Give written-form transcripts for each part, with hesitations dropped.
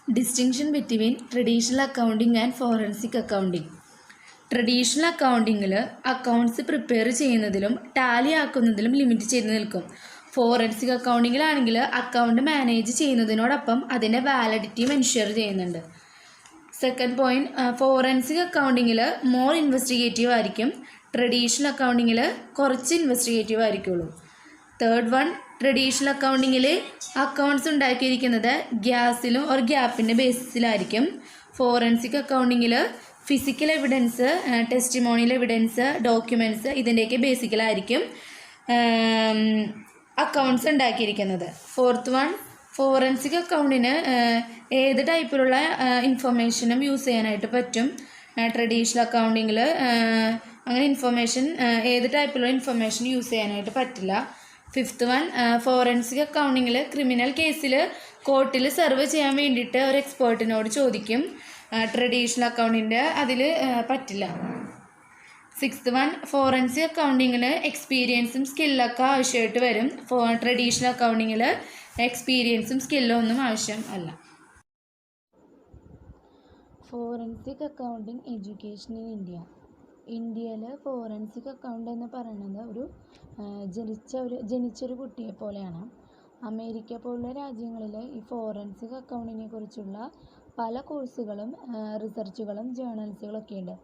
Distinction between traditional accounting and forensic accounting. Traditional അക്കൗണ്ടിങ്ങിൽ accounts prepare ചെയ്യുന്നതിലും tally ആക്കുന്നതിലും limit ചെയ്ത് നിൽക്കും. ഫോറൻസിക് അക്കൗണ്ടിങ്ങിലാണെങ്കിൽ അക്കൗണ്ട് മാനേജ് ചെയ്യുന്നതിനോടൊപ്പം അതിൻ്റെ വാലിഡിറ്റിയും എൻഷുർ ചെയ്യുന്നുണ്ട്. സെക്കൻഡ് പോയിന്റ്, ഫോറൻസിക് അക്കൗണ്ടിങ്ങിൽ മോർ ഇൻവെസ്റ്റിഗേറ്റീവ് ആയിരിക്കും, ട്രഡീഷണൽ അക്കൗണ്ടിങ്ങിൽ കുറച്ച് ഇൻവെസ്റ്റിഗേറ്റീവ് ആയിരിക്കുള്ളൂ. തേർഡ് വൺ, ട്രഡീഷണൽ അക്കൗണ്ടിങ്ങിൽ അക്കൗണ്ട്സ് ഉണ്ടാക്കിയിരിക്കുന്നത് ഗ്യാസിലും ഒരു ഗ്യാപ്പിൻ്റെ ബേസിസിലായിരിക്കും. ഫോറൻസിക് അക്കൗണ്ടിങ്ങിൽ physical evidence, testimonial evidence, documents ഇതിൻ്റെയൊക്കെ ബേസിക്കലായിരിക്കും അക്കൗണ്ട്സ് ഉണ്ടാക്കിയിരിക്കുന്നത്. ഫോർത്ത് വൺ, ഫോറൻസിക് അക്കൗണ്ടിന് ഏത് ടൈപ്പിലുള്ള ഇൻഫർമേഷനും യൂസ് ചെയ്യാനായിട്ട് പറ്റും. ട്രഡീഷണൽ അക്കൗണ്ടിങ്ങിൽ അങ്ങനെ ഏത് ടൈപ്പിലുള്ള ഇൻഫർമേഷൻ യൂസ് ചെയ്യാനായിട്ട് പറ്റില്ല. ഫിഫ്ത്ത് വൺ, ഫോറൻസിക് അക്കൗണ്ടിങ്ങിൽ ക്രിമിനൽ കേസിൽ കോർട്ടിൽ സെർവ് ചെയ്യാൻ വേണ്ടിയിട്ട് ഒരു എക്സ്പേർട്ടിനോട് ചോദിക്കും. ട്രഡീഷണൽ അക്കൗണ്ടിൻ്റെ അതിൽ പറ്റില്ല. സിക്സ്ത് വൺ, ഫോറൻസിക് അക്കൗണ്ടിങ്ങിൽ എക്സ്പീരിയൻസും സ്കില്ലൊക്കെ ആവശ്യമായിട്ട് വരും. ട്രഡീഷണൽ അക്കൗണ്ടിങ്ങിൽ എക്സ്പീരിയൻസും സ്കില്ലും ഒന്നും ആവശ്യം അല്ല. Forensic accounting education in India. ഇന്ത്യയിൽ ഫോറൻസിക് അക്കൗണ്ട് എന്ന് പറയുന്നത് ജനിച്ചൊരു കുട്ടിയെ പോലെയാണ്. അമേരിക്ക പോലുള്ള രാജ്യങ്ങളിൽ ഈ ഫോറൻസിക് അക്കൗണ്ടിനെ കുറിച്ചുള്ള പല കോഴ്സുകളും റിസർച്ചുകളും ജേർണൽസുകളൊക്കെ ഉണ്ട്.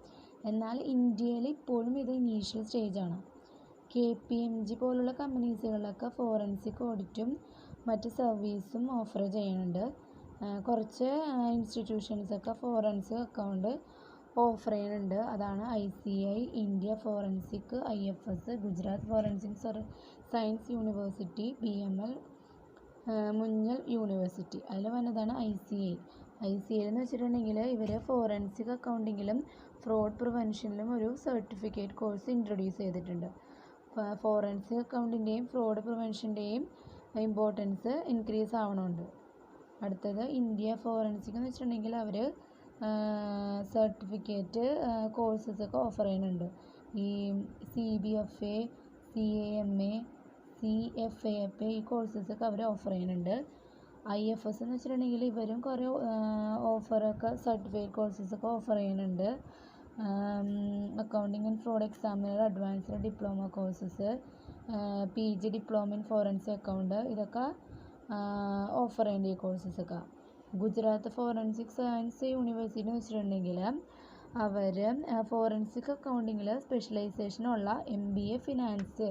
എന്നാൽ ഇന്ത്യയിൽ ഇപ്പോഴും ഇത് ഇനീഷ്യൽ സ്റ്റേജാണ്. KPMG പോലുള്ള കമ്പനീസുകളിലൊക്കെ ഫോറൻസിക് ഓഡിറ്റും മറ്റ് സർവീസും ഓഫർ ചെയ്യുന്നുണ്ട്. കുറച്ച് ഇൻസ്റ്റിറ്റ്യൂഷൻസൊക്കെ ഫോറൻസിക് അക്കൗണ്ട് ഓഫർ ചെയ്യുന്നുണ്ട്. അതാണ് ICI, India forensic, IFS, Gujarat forensic science university, BML, Munjal university. അതിൽ വന്നതാണ് ICI. എന്ന് വെച്ചിട്ടുണ്ടെങ്കിൽ ഇവർ ഫോറൻസിക് അക്കൗണ്ടിങ്ങിലും ഫ്രോഡ് പ്രിവെൻഷനിലും ഒരു സർട്ടിഫിക്കറ്റ് കോഴ്സ് ഇൻട്രൊഡ്യൂസ് ചെയ്തിട്ടുണ്ട്. ഫോറൻസിക് അക്കൗണ്ടിൻ്റെയും ഫ്രോഡ് പ്രിവെൻഷൻ്റെയും ഇമ്പോർട്ടൻസ് ഇൻക്രീസ് ആവണുണ്ട്. അടുത്തത് ഇന്ത്യ ഫോറൻസിക് എന്ന് വെച്ചിട്ടുണ്ടെങ്കിൽ അവർ സർട്ടിഫിക്കറ്റ് കോഴ്സസൊക്കെ ഓഫർ ചെയ്യുന്നുണ്ട്. ഈ CBFA, CAMA, CFAFA ഈ കോഴ്സസൊക്കെ അവർ ഓഫർ ചെയ്യുന്നുണ്ട്. IFS എന്ന് വെച്ചിട്ടുണ്ടെങ്കിൽ ഇവരും കുറേ സർട്ടിഫിക്കറ്റ് കോഴ്സസൊക്കെ ഓഫർ ചെയ്യുന്നുണ്ട്. Accounting and fraud examiner advanced diploma courses, PG diploma in forensic account ഇതൊക്കെ ഓഫർ ചെയ്യേണ്ട ഈ കോഴ്സസൊക്കെ. ഗുജറാത്ത് ഫോറൻസിക് സയൻസ് യൂണിവേഴ്സിറ്റി എന്ന് വെച്ചിട്ടുണ്ടെങ്കിൽ അവർ ഫോറൻസിക് അക്കൗണ്ടിങ്ങിൽ സ്പെഷ്യലൈസേഷനുള്ള MBA ഫിനാൻസ്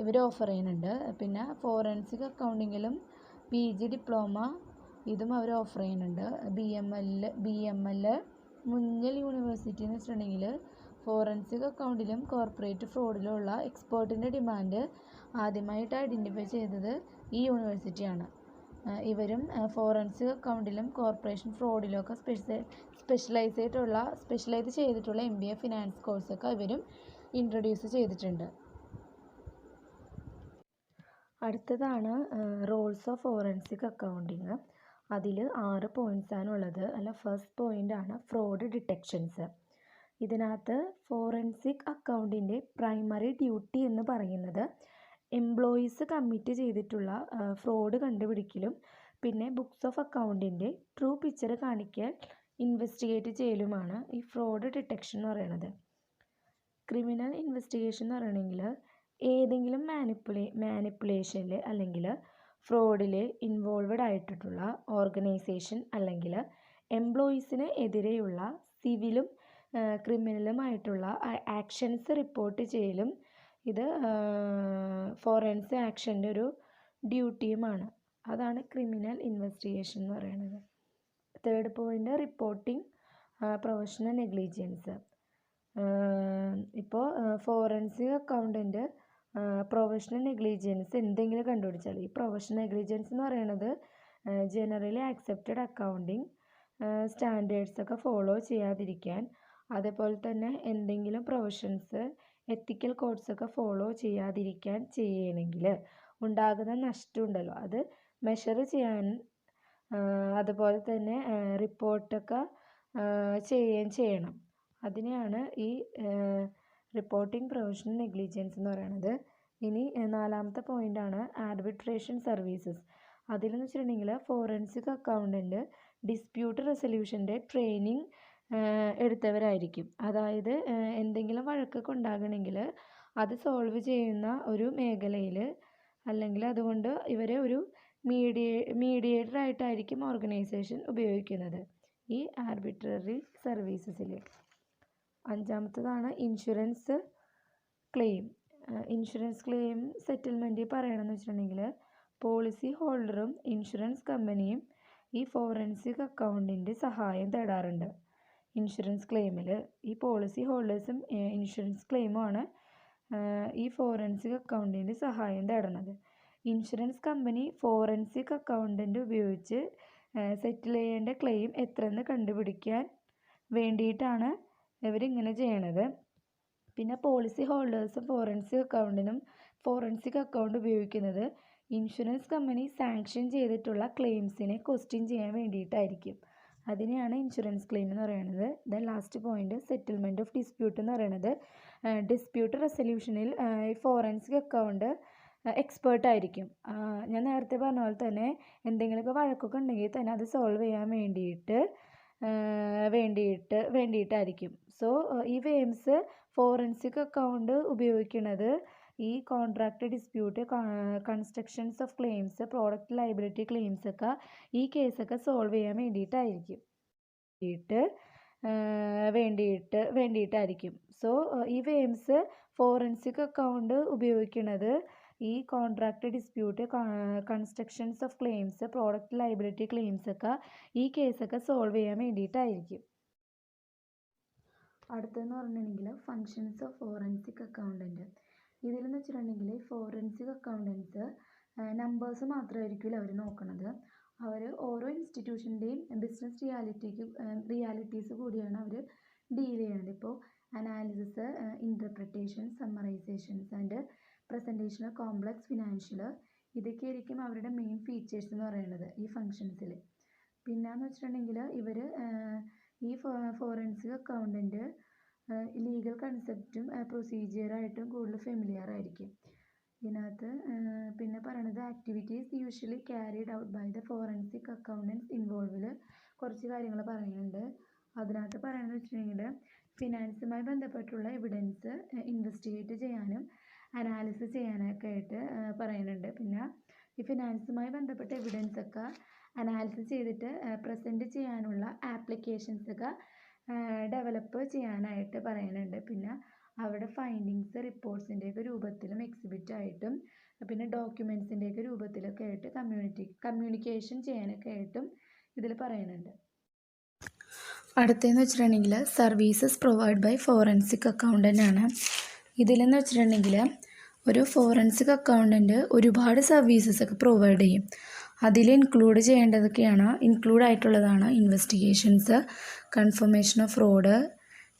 ഇവർ ഓഫർ ചെയ്യുന്നുണ്ട്. പിന്നെ ഫോറൻസിക് അക്കൗണ്ടിങ്ങിലും PG ഡിപ്ലോമ ഇതും അവർ ഓഫർ ചെയ്യുന്നുണ്ട്. BML മുഞ്ഞൽ യൂണിവേഴ്സിറ്റി എന്ന് വെച്ചിട്ടുണ്ടെങ്കിൽ ഫോറൻസിക് അക്കൗണ്ടിലും കോർപ്പറേറ്റ് ഫ്രോഡിലും ഉള്ള എക്സ്പേർട്ടിൻ്റെ ഡിമാൻഡ് ആദ്യമായിട്ട് ഐഡൻറ്റിഫൈ ചെയ്തത് ഈ യൂണിവേഴ്സിറ്റിയാണ്. ഇവരും ഫോറൻസിക് അക്കൗണ്ടിലും കോർപ്പറേഷൻ ഫ്രോഡിലും ഒക്കെ സ്പെഷ്യലൈസ് ചെയ്തിട്ടുള്ള MBA ഫിനാൻസ് കോഴ്സൊക്കെ ഇവരും ഇൻട്രൊഡ്യൂസ് ചെയ്തിട്ടുണ്ട്. അടുത്തതാണ് റോൾസ് ഓഫ് ഫോറൻസിക് അക്കൗണ്ടിങ്. അതിൽ 6 പോയിൻറ്റ്സാണുള്ളത്. ഫസ്റ്റ് പോയിൻ്റാണ് ഫ്രോഡ് ഡിറ്റക്ഷൻസ്. ഇതിനകത്ത് ഫോറൻസിക് അക്കൗണ്ടിൻ്റെ പ്രൈമറി ഡ്യൂട്ടി എന്ന് പറയുന്നത് എംപ്ലോയീസ് കമ്മിറ്റ് ചെയ്തിട്ടുള്ള ഫ്രോഡ് കണ്ടുപിടിക്കലും പിന്നെ ബുക്സ് ഓഫ് അക്കൗണ്ടിൻ്റെ ട്രൂ പിക്ചർ കാണിക്കാൻ ഇൻവെസ്റ്റിഗേറ്റ് ചെയ്യലുമാണ് ഈ ഫ്രോഡ് ഡിറ്റക്ഷൻ എന്ന് പറയുന്നത്. ക്രിമിനൽ ഇൻവെസ്റ്റിഗേഷൻ എന്ന് പറയണമെങ്കിൽ ഏതെങ്കിലും മാനിപ്പുലേഷനിൽ അല്ലെങ്കിൽ ഫ്രോഡിൽ ഇൻവോൾവഡ് ആയിട്ടുള്ള ഓർഗനൈസേഷൻ അല്ലെങ്കിൽ എംപ്ലോയീസിന് എതിരെയുള്ള സിവിലും ക്രിമിനലുമായിട്ടുള്ള ആക്ഷൻസ് റിപ്പോർട്ട് ചെയ്യലും ഇത് ഫോറൻസിക് ആക്ഷൻ്റെ ഒരു ഡ്യൂട്ടിയുമാണ്. അതാണ് ക്രിമിനൽ ഇൻവെസ്റ്റിഗേഷൻ എന്ന് പറയുന്നത്. Third point, reporting professional negligence. ഇപ്പോൾ ഫോറൻസിക് അക്കൗണ്ടൻറ്റ് പ്രൊഫഷണൽ നെഗ്ലിജൻസ് എന്തെങ്കിലും കണ്ടുപിടിച്ചാൽ ഈ പ്രൊഫഷണൽ നെഗ്ലിജൻസ് എന്ന് പറയുന്നത് ജനറലി ആക്സെപ്റ്റഡ് അക്കൗണ്ടിങ് സ്റ്റാൻഡേർഡ്സൊക്കെ ഫോളോ ചെയ്യാതിരിക്കാൻ, അതേപോലെ തന്നെ എന്തെങ്കിലും പ്രൊഫഷൻസ് എത്തിക്കൽ കോഡ്സൊക്കെ ഫോളോ ചെയ്യാതിരിക്കാൻ ചെയ്യണമെങ്കിൽ ഉണ്ടാകുന്ന നഷ്ടമുണ്ടല്ലോ അത് മെഷർ ചെയ്യാൻ, അതുപോലെ തന്നെ റിപ്പോർട്ടൊക്കെ ചെയ്യണം. അതിനെയാണ് ഈ റിപ്പോർട്ടിംഗ് പ്രൊഫഷണൽ നെഗ്ലിജൻസ് എന്ന് പറയുന്നത്. ഇനി 4ാമത്തെ പോയിൻ്റാണ് ആർബിട്രേഷൻ സർവീസസ്. അതിലെന്ന് വെച്ചിട്ടുണ്ടെങ്കിൽ ഫോറൻസിക് അക്കൗണ്ടൻറ്റ് ഡിസ്പ്യൂട്ട് റെസൊല്യൂഷൻ്റെ ട്രെയിനിങ് എടുത്തവരായിരിക്കും. അതായത് എന്തെങ്കിലും വഴക്കൊക്കെ ഉണ്ടാകണമെങ്കിൽ അത് സോൾവ് ചെയ്യുന്ന ഒരു മേഖലയിൽ അല്ലെങ്കിൽ അതുകൊണ്ട് ഇവരെ ഒരു മീഡിയേറ്റർ ആയിട്ടായിരിക്കും ഓർഗനൈസേഷൻ ഉപയോഗിക്കുന്നത് ഈ ആർബിട്രറി സർവീസസിൽ. അഞ്ചാമത്തതാണ് insurance claim. Insurance claim settlement പറയണമെന്ന് വെച്ചിട്ടുണ്ടെങ്കിൽ പോളിസി ഹോൾഡറും ഇൻഷുറൻസ് കമ്പനിയും ഈ ഫോറൻസിക് അക്കൗണ്ടിൻ്റെ സഹായം തേടാറുണ്ട്. ഇൻഷുറൻസ് ക്ലെയിമിൽ ഈ പോളിസി ഹോൾഡേഴ്സും ഇൻഷുറൻസ് ക്ലെയിമുമാണ് ഈ ഫോറൻസിക് അക്കൗണ്ടിൻ്റെ സഹായം തേടുന്നത്. ഇൻഷുറൻസ് കമ്പനി ഫോറൻസിക് അക്കൗണ്ടൻ്റ് ഉപയോഗിച്ച് സെറ്റിൽ ചെയ്യേണ്ട ക്ലെയിം എത്രയെന്ന് കണ്ടുപിടിക്കാൻ വേണ്ടിയിട്ടാണ് ഇവരിങ്ങനെ ചെയ്യണത്. പിന്നെ പോളിസി ഹോൾഡേഴ്സും ഫോറൻസിക് അക്കൗണ്ട് ഉപയോഗിക്കുന്നത് ഇൻഷുറൻസ് കമ്പനി സാങ്ഷൻ ചെയ്തിട്ടുള്ള ക്ലെയിംസിനെ ക്വസ്റ്റ്യൻ ചെയ്യാൻ വേണ്ടിയിട്ടായിരിക്കും. അതിനെയാണ് ഇൻഷുറൻസ് ക്ലെയിം എന്ന് പറയുന്നത്. Then last point settlement of dispute എന്ന് പറയുന്നത് ഡിസ്പ്യൂട്ട് റെസൊല്യൂഷനിൽ ഫോറൻസിക് അക്കൗണ്ട് എക്സ്പേർട്ട് ആയിരിക്കും. ഞാൻ നേരത്തെ പറഞ്ഞ പോലെ തന്നെ എന്തെങ്കിലുമൊക്കെ വഴക്കൊക്കെ ഉണ്ടെങ്കിൽ തന്നെ അത് സോൾവ് ചെയ്യാൻ വേണ്ടിയിട്ടായിരിക്കും. സോ ഈ വേംസ് ഫോറൻസിക് അക്കൗണ്ട് ഉപയോഗിക്കുന്നത് ഈ contract dispute, constructions of claims, product liability claims ഒക്കെ ഈ കേസൊക്കെ സോൾവ് ചെയ്യാൻ വേണ്ടിയിട്ടായിരിക്കും. സോ ഈ വേംസ് ഫോറൻസിക് അക്കൗണ്ട് ഉപയോഗിക്കുന്നത് ഈ contract dispute, constructions of claims, product liability claims ഒക്കെ ഈ കേസൊക്കെ സോൾവ് ചെയ്യാൻ വേണ്ടിയിട്ടായിരിക്കും. അടുത്തതെന്ന് പറഞ്ഞിട്ടുണ്ടെങ്കിൽ ഫങ്ഷൻസ് ഓഫ് ഫോറൻസിക് അക്കൗണ്ടൻറ്റ്. ഇതിലെന്ന് വെച്ചിട്ടുണ്ടെങ്കിൽ ഫോറൻസിക് അക്കൗണ്ടൻസ് നമ്പേഴ്സ് മാത്രമായിരിക്കില്ല അവർ നോക്കുന്നത്. അവർ ഓരോ ഇൻസ്റ്റിറ്റ്യൂഷൻ്റെയും ബിസിനസ് റിയാലിറ്റീസ് കൂടിയാണ് അവർ ഡീൽ ചെയ്യുന്നത്. ഇപ്പോൾ analysis, interpretation, summarisations and presentation of complex financial, ഇതൊക്കെ ആയിരിക്കും അവരുടെ മെയിൻ ഫീച്ചേഴ്സ് എന്ന് പറയുന്നത് ഈ ഫങ്ഷൻസിൽ. പിന്നെയെന്ന് വെച്ചിട്ടുണ്ടെങ്കിൽ ഇവർ ഈ ഫോറൻസിക് അക്കൗണ്ടൻറ്റ് ലീഗൽ കൺസെപ്റ്റും പ്രൊസീജിയറായിട്ടും കൂടുതൽ ഫെമിലിയർ ആയിരിക്കും. ഇതിനകത്ത് പിന്നെ പറയണത് activities usually carried out by the forensic accountants ഇൻവോൾവിൽ കുറച്ച് കാര്യങ്ങൾ പറയുന്നുണ്ട്. അതിനകത്ത് പറയണമെന്ന് വെച്ചിട്ടുണ്ടെങ്കിൽ ഫിനാൻസുമായി ബന്ധപ്പെട്ടുള്ള എവിഡൻസ് ഇൻവെസ്റ്റിഗേറ്റ് ചെയ്യാനും അനാലിസിസ് ചെയ്യാനൊക്കെ ആയിട്ട് പറയുന്നുണ്ട്. പിന്നെ ഈ ഫിനാൻസുമായി ബന്ധപ്പെട്ട എവിഡൻസ് ഒക്കെ അനാലിസിസ് ചെയ്തിട്ട് പ്രസൻറ്റ് ചെയ്യാനുള്ള ആപ്ലിക്കേഷൻസൊക്കെ ഡെവലപ്പ് ചെയ്യാനായിട്ട് പറയുന്നുണ്ട്. പിന്നെ അവിടെ ഫൈൻഡിങ്സ് റിപ്പോർട്ട്സിൻ്റെയൊക്കെ രൂപത്തിലും എക്സിബിറ്റായിട്ടും പിന്നെ ഡോക്യുമെൻറ്റ്സിൻ്റെയൊക്കെ രൂപത്തിലൊക്കെ ആയിട്ട് കമ്മ്യൂണിക്കേഷൻ ചെയ്യാനൊക്കെ ആയിട്ടും ഇതിൽ പറയുന്നുണ്ട്. അടുത്തതെന്ന് വെച്ചിട്ടുണ്ടെങ്കിൽ services provide by forensic accountant ആണ്. ഇതിലെന്ന് വെച്ചിട്ടുണ്ടെങ്കിൽ ഒരു ഫോറൻസിക് അക്കൗണ്ടൻറ്റ് ഒരുപാട് സർവീസസ് ഒക്കെ പ്രൊവൈഡ് ചെയ്യും. അതിൽ ഇൻക്ലൂഡ് ആയിട്ടുള്ളതാണ് investigations, confirmation of fraud,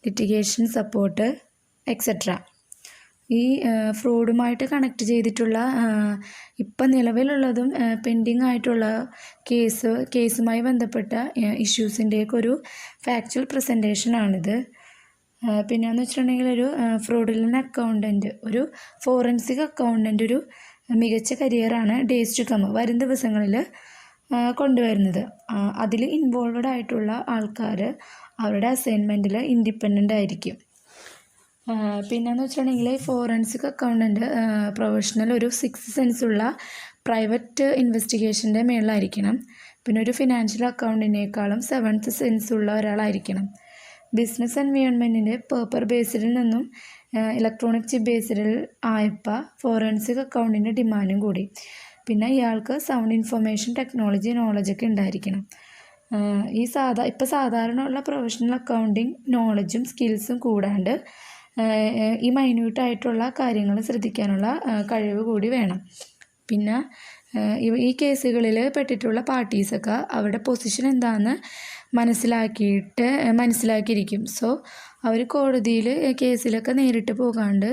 litigation support etcetera. ഈ ഫ്രോഡുമായിട്ട് കണക്ട് ചെയ്തിട്ടുള്ള ഇപ്പം നിലവിലുള്ളതും പെൻഡിങ് ആയിട്ടുള്ള കേസുമായി ബന്ധപ്പെട്ട ഇഷ്യൂസിൻ്റെയൊക്കെ ഒരു ഫാക്ച്വൽ പ്രസൻറ്റേഷനാണിത്. പിന്നെയെന്ന് വെച്ചിട്ടുണ്ടെങ്കിൽ ഒരു ഫ്രോഡുലൻ്റ് അക്കൗണ്ടൻറ്റ്, ഒരു ഫോറൻസിക് അക്കൗണ്ടൻ്റ് ഒരു മികച്ച കരിയറാണ് ഡേയ്സ് ടു കം, വരും ദിവസങ്ങളിൽ കൊണ്ടുവരുന്നത്. അതിൽ ഇൻവോൾവഡ് ആയിട്ടുള്ള ആൾക്കാർ അവരുടെ അസൈൻമെൻറ്റിൽ ഇൻഡിപെൻഡൻ്റ് ആയിരിക്കും. പിന്നെയെന്ന് വെച്ചിട്ടുണ്ടെങ്കിൽ ഫോറൻസിക് അക്കൗണ്ടൻറ്റ് പ്രൊഫഷണൽ ഒരു 6th സെൻസ് ഉള്ള പ്രൈവറ്റ് ഇൻവെസ്റ്റിഗേഷൻ്റെ മേളിലായിരിക്കണം. പിന്നെ ഒരു ഫിനാൻഷ്യൽ അക്കൗണ്ടിനേക്കാളും 7th സെൻസ് ഉള്ള ഒരാളായിരിക്കണം. ബിസിനസ് എൻവയോൺമെൻറ്റിൻ്റെ പേപ്പർ ബേസ്ഡിൽ നിന്നും ഇലക്ട്രോണിക് ചിപ്പ് ബേസ്ഡിൽ ആയപ്പോൾ ഫോറൻസിക് അക്കൗണ്ടിൻ്റെ ഡിമാൻഡും കൂടി. പിന്നെ ഇയാൾക്ക് സൗണ്ട് ഇൻഫർമേഷൻ ടെക്നോളജി നോളജൊക്കെ ഉണ്ടായിരിക്കണം. ഇപ്പോൾ സാധാരണ ഉള്ള പ്രൊഫഷണൽ അക്കൗണ്ടിങ് നോളജും സ്കിൽസും കൂടാണ്ട് ഈ മൈന്യൂട്ടായിട്ടുള്ള കാര്യങ്ങൾ ശ്രദ്ധിക്കാനുള്ള കഴിവ് കൂടി വേണം. പിന്നെ ഈ കേസുകളിൽ പെട്ടിട്ടുള്ള പാർട്ടീസൊക്കെ അവരുടെ പൊസിഷൻ എന്താണെന്ന് മനസ്സിലാക്കിയിരിക്കും. സോ അവർ കോടതിയിൽ കേസിലൊക്കെ നേരിട്ട് പോകാണ്ട്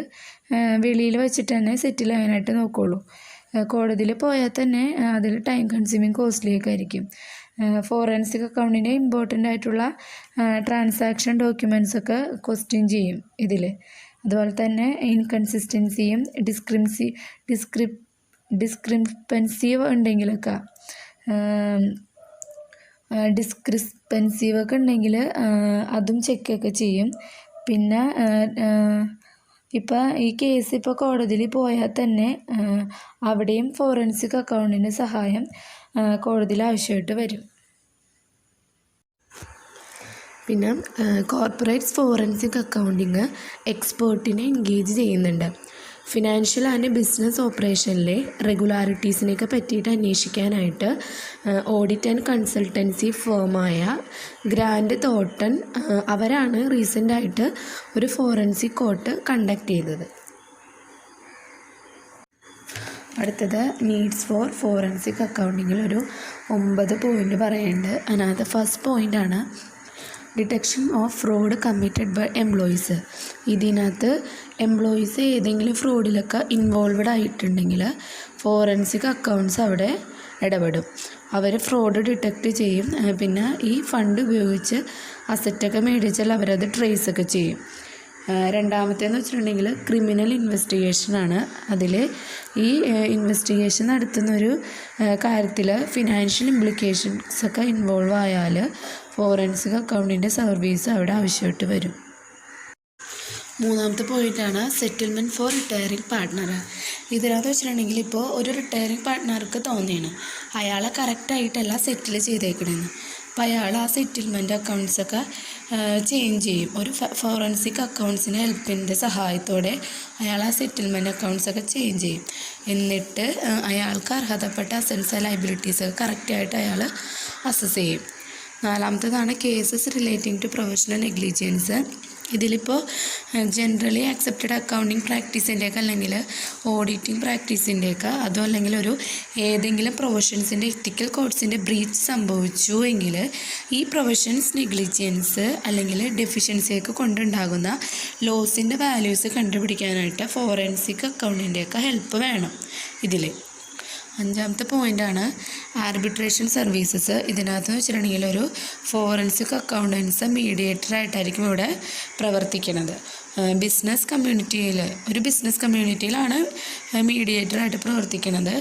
വെളിയിൽ വെച്ചിട്ട് തന്നെ സെറ്റിൽ ചെയ്യാനായിട്ട് നോക്കുകയുള്ളൂ. കോടതിയിൽ പോയാൽ തന്നെ അതിൽ ടൈം കൺസ്യൂമിങ് കോസ്റ്റ്ലിയൊക്കെ ആയിരിക്കും. ഫോറൻസിക് അക്കൗണ്ടിൻ്റെ ഇമ്പോർട്ടൻ്റ് ആയിട്ടുള്ള ട്രാൻസാക്ഷൻ ഡോക്യുമെൻറ്റ്സൊക്കെ ക്വസ്റ്റ്യൻ ചെയ്യും ഇതിൽ. അതുപോലെ തന്നെ ഇൻകൺസിസ്റ്റൻസിയും ഡിസ്ക്രിപ്പൻസീവ് ഉണ്ടെങ്കിലൊക്കെ ഡിസ്ക്രിപ്പൻസീവ് ഒക്കെ ഉണ്ടെങ്കിൽ അതും ചെക്കൊക്കെ ചെയ്യും. പിന്നെ ഇപ്പം ഈ കേസ് ഇപ്പോൾ കോടതിയിൽ പോയാൽ തന്നെ അവിടെയും ഫോറൻസിക് അക്കൗണ്ടിൻ്റെ സഹായം കോടതിയിൽ ആവശ്യമായിട്ട് വരും. പിന്നെ കോർപ്പറേറ്റ്സ് ഫോറൻസിക് അക്കൗണ്ടിങ് എക്സ്പേർട്ടിനെ എൻഗേജ് ചെയ്യുന്നുണ്ട്. ഫിനാൻഷ്യൽ ആൻഡ് ബിസിനസ് ഓപ്പറേഷനിലെ റെഗുലാരിറ്റീസിനെയൊക്കെ പറ്റിയിട്ട് അന്വേഷിക്കാനായിട്ട് ഓഡിറ്റ് ആൻഡ് കൺസൾട്ടൻസി ഫേമായ ഗ്രാൻഡ് തോട്ടൺ അവരാണ് റീസെൻ്റായിട്ട് ഒരു ഫോറൻസിക് കോർട്ട് കണ്ടക്ട് ചെയ്തത്. അടുത്തത് നീഡ്സ് ഫോർ ഫോറൻസിക് അക്കൗണ്ടിങ്ങിൽ ഒരു 9 പോയിൻ്റ് പറയുന്നുണ്ട്. അതിനകത്ത് ഫസ്റ്റ് പോയിൻ്റാണ് detection of fraud committed by employees. ഇതിനകത്ത് എംപ്ലോയീസ് ഏതെങ്കിലും ഫ്രോഡിലൊക്കെ ഇൻവോൾവഡ് ആയിട്ടുണ്ടെങ്കിൽ ഫോറൻസിക് അക്കൗണ്ട്സ് അവിടെ ഇടപെടും. അവർ ഫ്രോഡ് ഡിറ്റക്റ്റ് ചെയ്യും. പിന്നെ ഈ ഫണ്ട് ഉപയോഗിച്ച് അസറ്റൊക്കെ മേടിച്ചാൽ അവരത് ട്രേസൊക്കെ ചെയ്യും. രണ്ടാമത്തേന്ന് വെച്ചിട്ടുണ്ടെങ്കിൽ ക്രിമിനൽ ഇൻവെസ്റ്റിഗേഷനാണ്. അതിൽ ഈ ഇൻവെസ്റ്റിഗേഷൻ നടത്തുന്നൊരു കാര്യത്തിൽ ഫിനാൻഷ്യൽ ഇംപ്ലിക്കേഷൻസൊക്കെ ഇൻവോൾവ് ആയാൽ ഫോറൻസിക് അക്കൗണ്ടിൻ്റെ സർവീസ് അവിടെ ആവശ്യമായിട്ട് വരും. മൂന്നാമത്തെ പോയിൻ്റാണ് സെറ്റിൽമെൻറ്റ് ഫോർ റിട്ടയറിംഗ് പാർട്ട്ണർ. ഇതിനകത്ത് വെച്ചിട്ടുണ്ടെങ്കിൽ ഇപ്പോൾ ഒരു റിട്ടയറിംഗ് പാർട്ട്ണർക്ക് തോന്നിയാണ് അയാളെ കറക്റ്റായിട്ടല്ല സെറ്റിൽ ചെയ്തേക്കണമെന്ന്. അപ്പോൾ അയാൾ ആ സെറ്റിൽമെൻറ്റ് അക്കൗണ്ട്സൊക്കെ ചേഞ്ച് ചെയ്യും. ഒരു ഫോറൻസിക് അക്കൗണ്ട്സിൻ്റെ ഹെൽപ്പിൻ്റെ സഹായത്തോടെ അയാൾ ആ സെറ്റിൽമെൻറ്റ് അക്കൗണ്ട്സൊക്കെ ചേഞ്ച് ചെയ്യും. എന്നിട്ട് അയാൾക്ക് അർഹതപ്പെട്ട അസറ്റ്സ് ലയബിലിറ്റീസൊക്കെ കറക്റ്റായിട്ട് അയാൾ അസസ് ചെയ്യും. നാലാമത്തേതാണ് cases relating to professional negligence. ഇതിലിപ്പോൾ ജനറലി ആക്സെപ്റ്റഡ് അക്കൗണ്ടിങ് പ്രാക്ടീസിൻ്റെയൊക്കെ അല്ലെങ്കിൽ ഓഡിറ്റിംഗ് പ്രാക്ടീസിൻ്റെയൊക്കെ അതോ അല്ലെങ്കിൽ ഒരു ഏതെങ്കിലും പ്രൊഫഷൻസിൻ്റെ എത്തിക്കൽ കോഡ്സിൻ്റെ ബ്രീച്ച് സംഭവിച്ചു എങ്കിൽ ഈ പ്രൊഫഷൻസ് നെഗ്ലിജൻസ് അല്ലെങ്കിൽ ഡെഫിഷ്യൻസിയൊക്കെ കൊണ്ടുണ്ടാകുന്ന ലോസിൻ്റെ വാല്യൂസ് കണ്ടുപിടിക്കാനായിട്ട് ഫോറൻസിക് അക്കൗണ്ടിൻ്റെയൊക്കെ ഹെൽപ്പ് വേണം ഇതിൽ. അഞ്ചാമത്തെ പോയിൻ്റാണ് ആർബിട്രേഷൻ സർവീസസ്. ഇതിനകത്ത് വെച്ചിട്ടുണ്ടെങ്കിൽ ഒരു ഫോറൻസിക് അക്കൗണ്ടൻസ് മീഡിയേറ്ററായിട്ടായിരിക്കും ഇവിടെ പ്രവർത്തിക്കുന്നത്. ബിസിനസ് കമ്മ്യൂണിറ്റിയിലാണ് മീഡിയേറ്ററായിട്ട് പ്രവർത്തിക്കുന്നത്.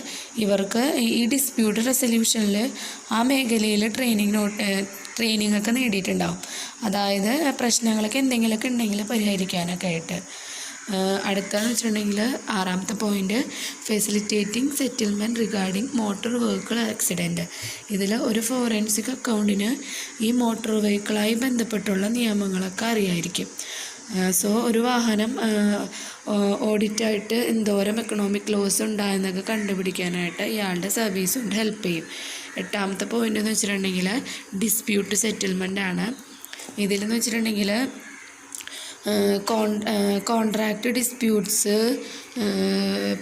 ഇവർക്ക് ഈ ഡിസ്പ്യൂട്ട് റെസൊല്യൂഷനിൽ ആ മേഖലയിൽ ട്രെയിനിങ് ഒക്കെ നേടിയിട്ടുണ്ടാവും. അതായത് പ്രശ്നങ്ങളൊക്കെ എന്തെങ്കിലുമൊക്കെ ഉണ്ടെങ്കിൽ പരിഹരിക്കാനൊക്കെ ആയിട്ട്. അടുത്തതെന്ന് വെച്ചിട്ടുണ്ടെങ്കിൽ ആറാമത്തെ point facilitating settlement regarding motor vehicle accident. ഇതിൽ ഒരു ഫോറൻസിക് അക്കൗണ്ടിന് ഈ മോട്ടോർ വെഹിക്കിളായി ബന്ധപ്പെട്ടുള്ള നിയമങ്ങളൊക്കെ അറിയായിരിക്കും. സോ ഒരു വാഹനം ഓഡിറ്റായിട്ട് എന്തോരം എക്കണോമിക് ലോസ് ഉണ്ടായെന്നൊക്കെ കണ്ടുപിടിക്കാനായിട്ട് ഇയാളുടെ സർവീസ് കൊണ്ട് ഹെൽപ്പ് ചെയ്യും. എട്ടാമത്തെ പോയിൻ്റ് എന്ന് വെച്ചിട്ടുണ്ടെങ്കിൽ ഡിസ്പ്യൂട്ട് സെറ്റിൽമെൻ്റ് ആണ്. ഇതിലെന്ന് വെച്ചിട്ടുണ്ടെങ്കിൽ കോൺട്രാക്റ്റ് ഡിസ്പ്യൂട്ട്സ്,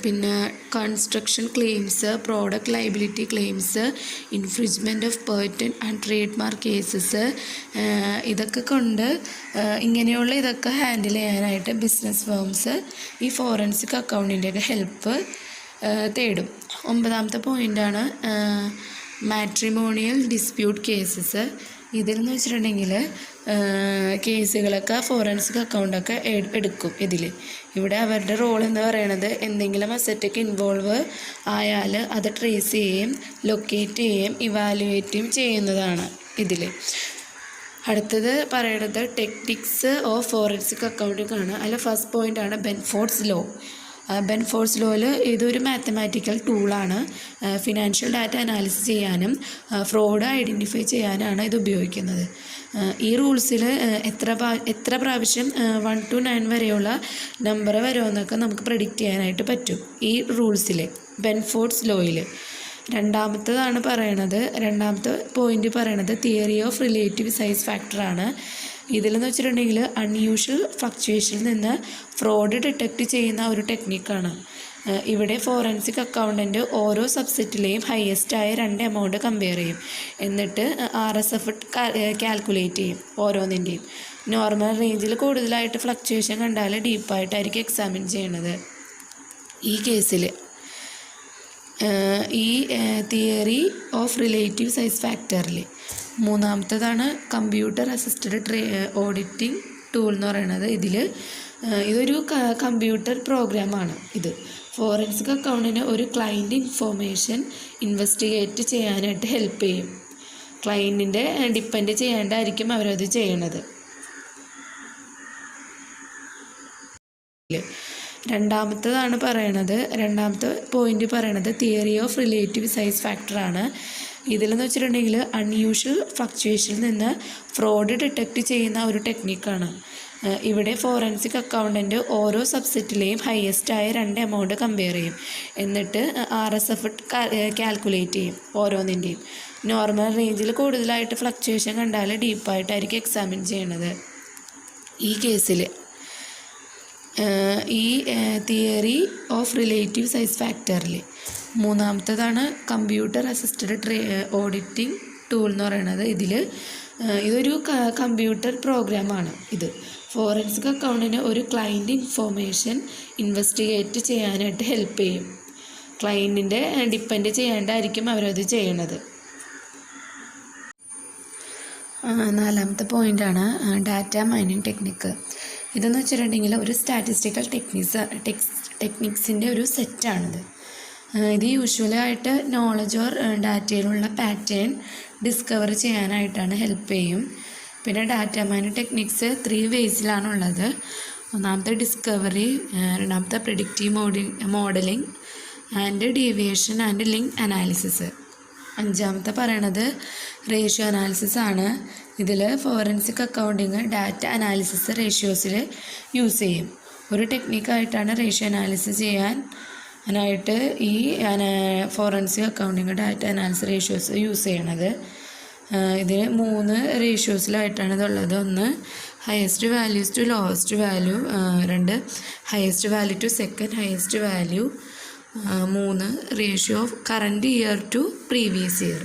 പിന്നെ construction claims, product liability claims, infringement of patent and trade mark cases, ഇതൊക്കെ കൊണ്ട് ഇങ്ങനെയുള്ള ഇതൊക്കെ ഹാൻഡിൽ ചെയ്യാനായിട്ട് ബിസിനസ് ഫേംസ് ഈ ഫോറൻസിക് അക്കൗണ്ടിൻ്റെയൊക്കെ ഹെൽപ്പ് തേടും. ഒമ്പതാമത്തെ പോയിൻ്റാണ് മാട്രിമോണിയൽ ഡിസ്പ്യൂട്ട് കേസസ്. ഇതിലെന്ന് വെച്ചിട്ടുണ്ടെങ്കിൽ കേസുകളൊക്കെ ഫോറൻസിക് അക്കൗണ്ടൊക്കെ എടുക്കും. ഇവിടെ അവരുടെ റോൾ എന്ന് പറയുന്നത് എന്തെങ്കിലും അസറ്റൊക്കെ ഇൻവോൾവ് ആയാൽ അത് ട്രേസ് ചെയ്യുകയും ലൊക്കേറ്റ് ചെയ്യുകയും ഇവാലുവേറ്റും ചെയ്യുന്നതാണ് ഇതിൽ. അടുത്തത് പറയുന്നത് ടെക്നിക്സ് ഓഫ് ഫോറൻസിക് അക്കൗണ്ടിംഗ് ആണ്. അതിൽ ഫസ്റ്റ് പോയിൻ്റാണ് ബെൻഫോർഡ്സ് ലോ. ബെൻഫോർഡ്സ് ലോയിൽ ഇതൊരു മാത്തമാറ്റിക്കൽ ടൂളാണ്. ഫിനാൻഷ്യൽ ഡാറ്റ അനാലിസിസ് ചെയ്യാനും ഫ്രോഡ് ഐഡൻറ്റിഫൈ ചെയ്യാനാണ് ഇത് ഉപയോഗിക്കുന്നത്. ഈ റൂൾസിൽ എത്ര പ്രാവശ്യം 1 to 9 വരെയുള്ള നമ്പർ വരുമെന്നൊക്കെ നമുക്ക് പ്രെഡിക്റ്റ് ചെയ്യാനായിട്ട് പറ്റും ഈ റൂൾസിൽ, ബെൻഫോർഡ്സ് ലോയിൽ. രണ്ടാമത്തെ പോയിൻ്റ് പറയണത് തിയറി ഓഫ് റിലേറ്റീവ് സൈസ് ഫാക്ടറാണ്. ഇതിലെന്ന് വെച്ചിട്ടുണ്ടെങ്കിൽ അൺയൂഷ്വൽ ഫ്ലക്ച്വേഷനിൽ നിന്ന് ഫ്രോഡ് ഡിറ്റക്റ്റ് ചെയ്യുന്ന ഒരു ടെക്നിക്കാണ്. ഇവിടെ ഫോറൻസിക് അക്കൗണ്ടൻറ്റ് ഓരോ സബ്സെറ്റിലെയും ഹയസ്റ്റായ 2 എമൗണ്ട് കമ്പയർ ചെയ്യും. എന്നിട്ട് RSF കാൽക്കുലേറ്റ് ചെയ്യും ഓരോന്നിൻ്റെയും. നോർമൽ റേഞ്ചിൽ കൂടുതലായിട്ട് ഫ്ലക്ച്വേഷൻ കണ്ടാൽ ഡീപ്പായിട്ടായിരിക്കും എക്സാമിൻ ചെയ്യണത്. ഈ കേസിൽ ഈ തിയറി ഓഫ് റിലേറ്റീവ് സൈസ് ഫാക്ടറിൽ മൂന്നാമത്തേതാണ് കമ്പ്യൂട്ടർ അസിസ്റ്റഡ് ഓഡിറ്റിംഗ് ടൂൾ എന്ന് പറയുന്നത്. ഇതൊരു കമ്പ്യൂട്ടർ പ്രോഗ്രാമാണ്. ഇത് ഫോറൻസിക് അക്കൗണ്ടിന് ഒരു ക്ലയൻറ്റ് ഇൻഫോർമേഷൻ ഇൻവെസ്റ്റിഗേറ്റ് ചെയ്യാനായിട്ട് ഹെൽപ്പ് ചെയ്യും. ക്ലയൻറ്റിൻ്റെ ഡിപ്പെൻഡ് ചെയ്യാണ്ടായിരിക്കും അവരത് ചെയ്യണത്. രണ്ടാമത്തെ പോയിന്റ് പറയണത് തിയറി ഓഫ് റിലേറ്റീവ് സൈസ് ഫാക്ടറാണ്. ഇതിലെന്ന് വെച്ചിട്ടുണ്ടെങ്കിൽ അൺയൂഷ്വൽ ഫ്ലക്ച്വേഷനിൽ നിന്ന് ഫ്രോഡ് ഡിറ്റക്റ്റ് ചെയ്യുന്ന ഒരു ടെക്നിക്കാണ്. ഇവിടെ ഫോറൻസിക് അക്കൗണ്ടൻറ്റ് ഓരോ സബ്സെറ്റിലെയും ഹയസ്റ്റായ 2 എമൗണ്ട് കമ്പയർ ചെയ്യും. എന്നിട്ട് RSF കാൽക്കുലേറ്റ് ചെയ്യും ഓരോന്നിൻ്റെയും. നോർമൽ റേഞ്ചിൽ കൂടുതലായിട്ട് ഫ്ലക്ച്വേഷൻ കണ്ടാൽ ഡീപ്പായിട്ടായിരിക്കും എക്സാമിൻ ചെയ്യണത്. ഈ കേസിൽ ഈ തിയറി ഓഫ് റിലേറ്റീവ് സൈസ് ഫാക്ടറിൽ മൂന്നാമത്തേതാണ് കമ്പ്യൂട്ടർ അസിസ്റ്റഡ് ഓഡിറ്റിംഗ് ടൂൾ എന്ന് പറയുന്നത്. ഇതൊരു കമ്പ്യൂട്ടർ പ്രോഗ്രാമാണ്. ഫോറൻസിക് അക്കൗണ്ടിന് ഒരു ക്ലയൻറ്റ് ഇൻഫോർമേഷൻ ഇൻവെസ്റ്റിഗേറ്റ് ചെയ്യാനായിട്ട് ഹെൽപ്പ് ചെയ്യും. ക്ലയൻറ്റിൻ്റെ ഡിപ്പെൻഡ് ചെയ്യാണ്ടായിരിക്കും അവരത് ചെയ്യണത്. നാലാമത്തെ പോയിൻ്റാണ് ഡാറ്റ മൈനിങ് ടെക്നിക്ക്. ഇതെന്ന് വെച്ചിട്ടുണ്ടെങ്കിൽ ഒരു സ്റ്റാറ്റിസ്റ്റിക്കൽ ടെക്നിക്സിൻ്റെ ഒരു സെറ്റാണിത്. ഇത് യൂഷ്വലായിട്ട് നോളജ് ഓർ ഡാറ്റയിലുള്ള പാറ്റേൺ ഡിസ്കവർ ചെയ്യാനായിട്ടാണ് ഹെൽപ്പ് ചെയ്യും. പിന്നെ ഡാറ്റ മൈനിങ് ടെക്നിക്സ് 3 വേസിലാണുള്ളത്. ഒന്നാമത്തെ ഡിസ്കവറി, രണ്ടാമത്തെ predictive modelling and deviation and link analysis. അഞ്ചാമത്തെ പറയണത് റേഷ്യോ അനാലിസിസ് ആണ്. ഇതിൽ ഫോറൻസിക് അക്കൗണ്ടിങ് ഡാറ്റ അനാലിസിസ് റേഷ്യോസിൽ യൂസ് ചെയ്യും. ഒരു ടെക്നിക്കായിട്ടാണ് റേഷ്യോ അനാലിസിസ് ചെയ്യാനായിട്ട് ഈ forensic accounting data analysis ratios use ചെയ്യണത്. ഇതിന് 3 റേഷ്യോസിലായിട്ടാണ് ഇതുള്ളത്. 1 highest values to lowest value, 2 highest value to second highest value, 3 ratio of current year to previous year.